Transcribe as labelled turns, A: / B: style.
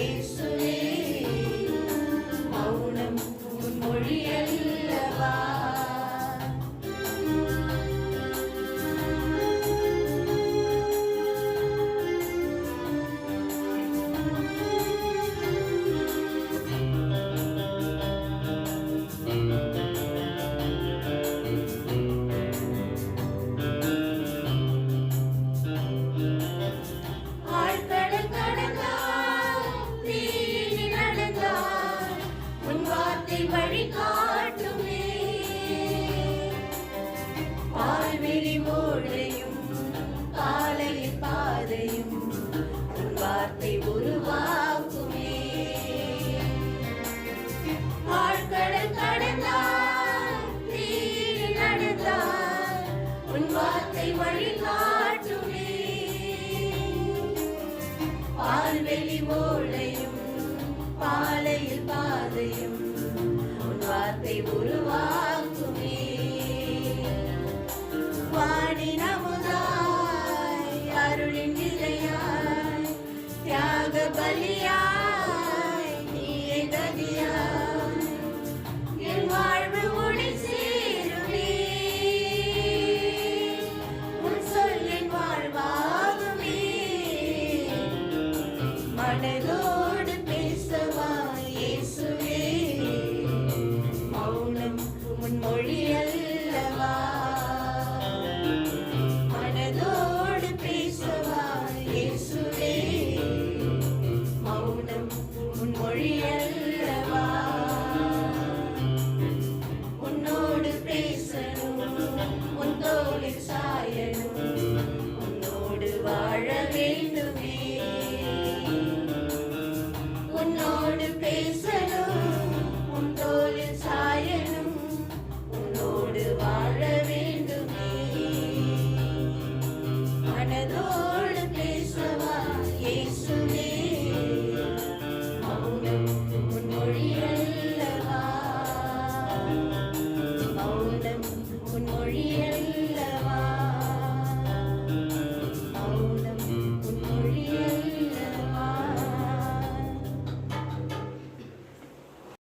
A: இயேசுவே மௌனம் உன் மொழி அல்லவா. வழிகாட்டுமே பால்வெளி ஓடையும் காலையில் பாதையும் உன் வார்த்தை உருவாக்குமே. ஆழ்கடல் கடந்தால் நீர் நடந்தால் உன் வார்த்தை வழிகாட்டுமே. பால்வெளி ஓடையும் பாலையில் பாதையும் வார்த்தை உருவாக்குமே. வானின் அமுதாய் அருளின் நிலையாய் தியாக பலியாய் நீயே கதியாய் என் வாழ்வு ஒளி சேருமே. உன் சொல்லின் வாழ்வாகுமே. மனதோடு பேசவா இயேசுவே உன் மொழி அல்லவா. மனதோடு பேசவா இயேசுவே மௌனம் உன் மொழி அல்லவா.